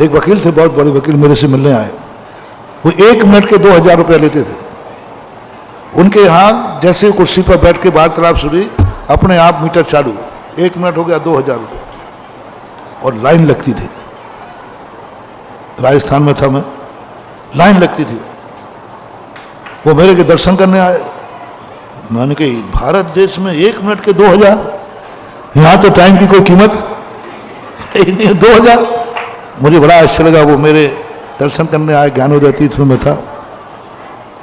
एक वकील थे, बहुत बड़े वकील, मेरे से मिलने आए। वो 1 मिनट के 2000 रुपया लेते थे। उनके यहाँ जैसे कुर्सी पर बैठ के वार्तालाप शुरू, अपने आप मीटर चालू, 1 मिनट हो गया 2000 रुपये, और लाइन लगती थी। राजस्थान में था मैं, लाइन लगती थी। वो मेरे के दर्शन करने आए। मैंने कहा भारत देश में 1 मिनट के 2000, यहाँ तो टाइम की कोई कीमत नहीं, 2000। मुझे बड़ा आश्चर्य लगा। वो मेरे दर्शन करने आए, ज्ञानोदय तीर्थ में था।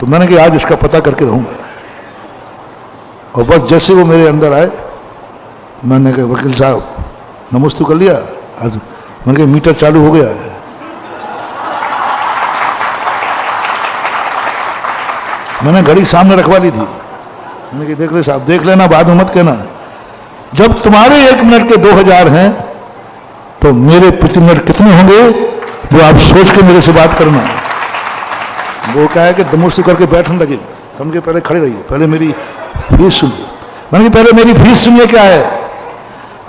तो मैंने कहा आज इसका पता करके रहूंगा। और बस जैसे वो मेरे अंदर आए, मैंने कहा वकील साहब नमस्ते कर लिया आज। मैंने कहा मीटर चालू हो गया है। मैंने घड़ी सामने रखवा ली थी। मैंने कहा देख रहे साहब, देख लेना, बाद में मत कहना। जब तुम्हारे 1 मिनट के 2000 हैं तो मेरे प्रति मिनट कितने होंगे वो आप सोच के मेरे से बात करना। वो क्या है कि दमुस्त करके बैठने लगे। तुम के पहले खड़े रहिए, पहले मेरी फीस सुनिए। मैंने कहा पहले मेरी फीस सुनिए क्या है।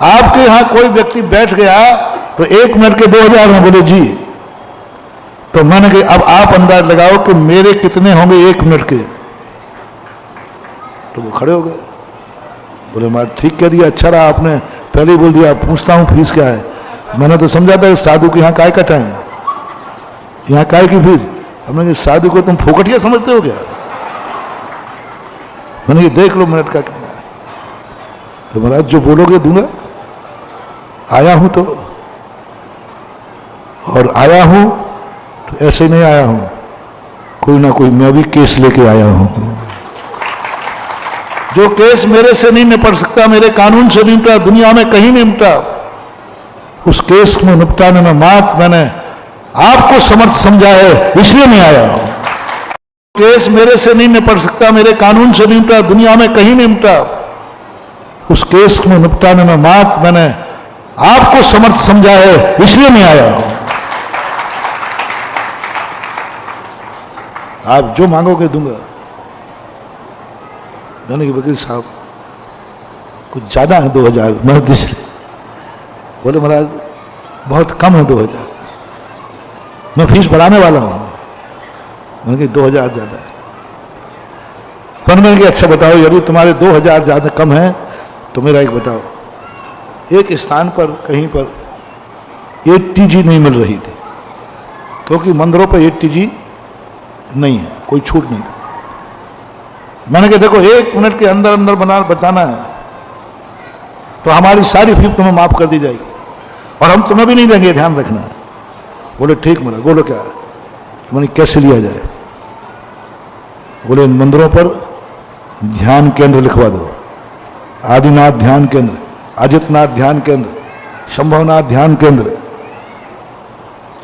आपके यहां कोई व्यक्ति बैठ गया तो 1 मिनट के 2000 में, बोले जी। तो मैंने कहा अब आप अंदाज लगाओ कि मेरे कितने होंगे 1 मिनट के। तो वो खड़े हो गए, बोले मैं ठीक कह दिया, अच्छा रहा आपने पहले ही बोल दिया। पूछता हूं फीस क्या है। मैंने तो समझा था साधु के यहाँ काय का टाइम, यहाँ काय की फीस। हमने कहा साधु को तुम फोकटिया समझते हो क्या। मैंने कहा देख लो मिनट का कितना है। तो महाराज जो बोलोगे दूंगा। आया हूं तो, और आया हूं तो ऐसे ही नहीं आया हूं, कोई ना कोई मैं भी केस लेके आया हूं। जो केस मेरे से नहीं निपट सकता, मेरे कानून से नहीं निपटा, दुनिया में कहीं नहीं निपटा, उस केस में निपटाने में मात्र मैंने आपको समर्थ समझा है, इसलिए नहीं आया हूं। केस मेरे से नहीं निपट सकता, मेरे कानून से नहीं निपटा, दुनिया में कहीं नहीं निपटा, उस केस में निपटाने में मात्र मैंने आपको समर्थ समझा है, इसलिए नहीं आया हूं। आप जो मांगोगे दूंगा। मैंने कहा वकील साहब कुछ ज्यादा है 2000। मैं बोले महाराज बहुत कम है 2000, मैं फीस बढ़ाने वाला हूं। मैंने कहा 2000 ज्यादा है। पर मैंने कहा अच्छा बताओ, यदि तुम्हारे 2000 ज्यादा कम है तो मेरा एक बताओ। एक स्थान पर कहीं पर 80G नहीं मिल रही थी, क्योंकि मंदिरों पर 80G नहीं है, कोई छूट नहीं। मैंने कहा देखो 1 मिनट के अंदर अंदर बताना है तो हमारी सारी फीस तुम्हें माफ कर दी जाएगी, और हम तुम्हें भी नहीं देंगे, ध्यान रखना है। बोले ठीक मेरा, बोलो क्या है। मैंने कैसे लिया जाए। बोले इन मंदिरों पर ध्यान केंद्र लिखवा दो। आदिनाथ ध्यान केंद्र, अजितनाथ ध्यान केंद्र, शंभवनाथ ध्यान केंद्र।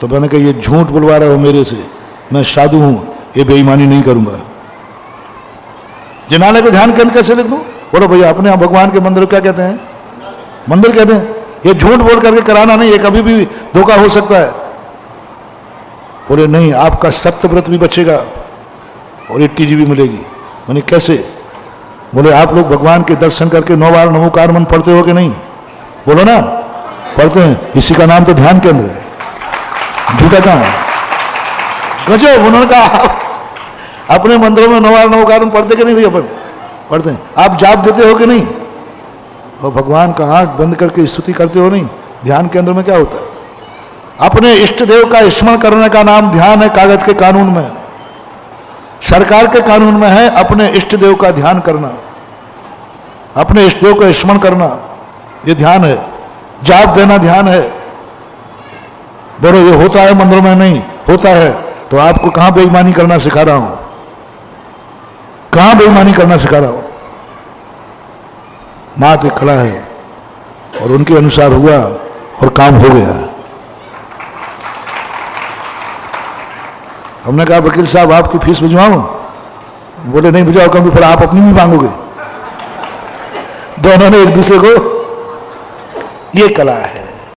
तो मैंने कहा ये झूठ बुलवा रहे हो मेरे से, मैं साधु हूं, ये बेईमानी नहीं करूंगा। जिनालय को ध्यान केंद्र कैसे लिख दूं। बोलो भैया अपने यहां भगवान के मंदिर क्या कहते हैं, मंदिर कहते हैं। ये झूठ बोल करके कराना नहीं, ये कभी भी धोखा हो सकता है। बोले नहीं, आपका सत्यव्रत भी बचेगा और 80G भी मिलेगी। मैंने कैसे। बोले आप लोग भगवान के दर्शन करके 9 बार नमोकार मंत्र पढ़ते हो कि नहीं। बोलो ना, पढ़ते हैं। इसी का नाम तो ध्यान केंद्र है, झूठा कहां है। गजब। उन्होंने कहा अपने मंदिरों में 9 बार नमोकार मंत्र पढ़ते कि नहीं भैया। पढ़ते हैं। आप जाप देते हो कि नहीं, और भगवान का आंख बंद करके स्तुति करते हो नहीं। ध्यान केंद्र में क्या होता है, अपने इष्ट देव का स्मरण करने का नाम ध्यान है। कागज के कानून में, सरकार के कानून में है अपने इष्ट देव का ध्यान करना, अपने इष्ट देव का स्मरण करना, ये ध्यान है। जाप देना ध्यान है। बोलो ये होता है मंदिरों में, नहीं होता है। तो आपको कहां बेईमानी करना सिखा रहा हूं, कहां बेईमानी करना सिखा रहा हूं। मात एक कला है और उनके अनुसार हुआ और काम हो गया। हमने कहा वकील साहब आपकी फीस भिजवाऊं। बोले नहीं भिजवाओ, क्योंकि फिर आप अपनी भी मांगोगे। दोनों ने एक दूसरे को, ये कला है।